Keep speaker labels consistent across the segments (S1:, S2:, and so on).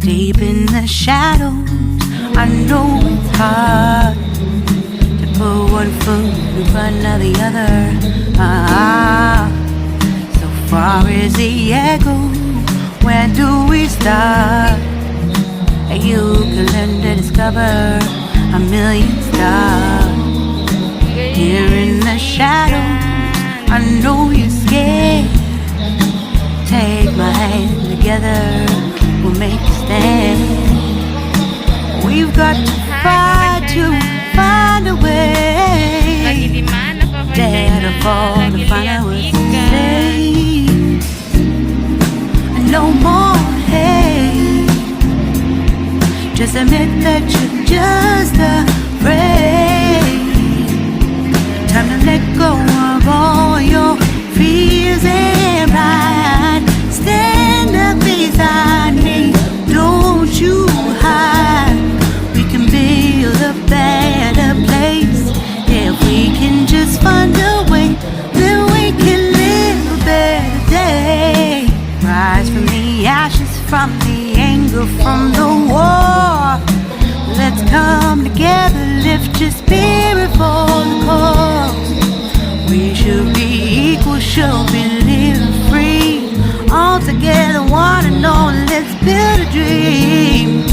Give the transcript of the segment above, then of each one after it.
S1: Deep in the shadows, I know it's hard to put one foot in front of the other. So far as the echo, where do we start? You can learn to discover a million stars. Here in the shadows, I know you're scared. Take my hand together, we'll make a stand. We've got to fight to find a way. Dare to fall to find out what's to say. No more hate. Just admit that you're just afraid. Time to let go of all your fears and pride. Stand up beside me, don't you hide. We can build a better place. If we can just find a way, then we can live a better day. Rise from the ashes, from the anger, from the war. Let's come together, lift your spirit for the cause. We should be equal, should be living free. All together, one and all, let's build a dream.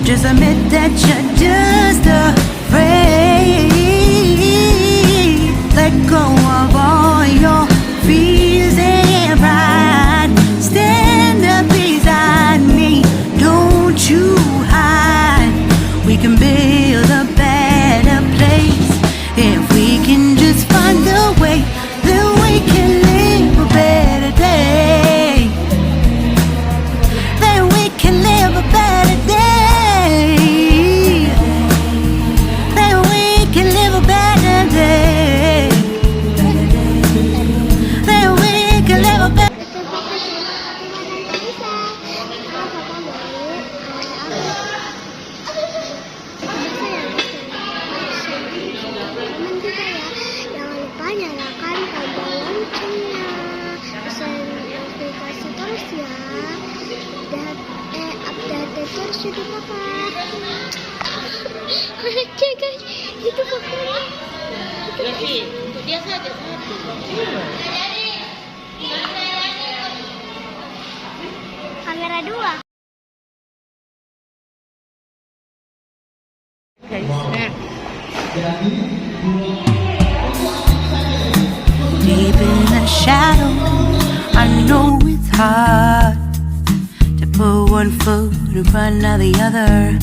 S1: Just admit that you're just afraid. Let go of all your fears and pride. Stand up beside me, don't you hide. We can build a better place. If we can just find a way, then we can live a better day. Then we can live a better day.
S2: Nyalakan tombol loncengnya, bisa notifikasi terus ya, dan update terus YouTube Papa. Cek guys, itu Papa. Dia saja satu. Kamera 2.
S1: Deep in the shadows, I know it's hard to put one foot in front of the other.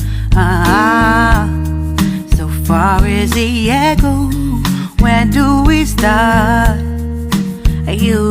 S1: So far as the echo, where do we start? You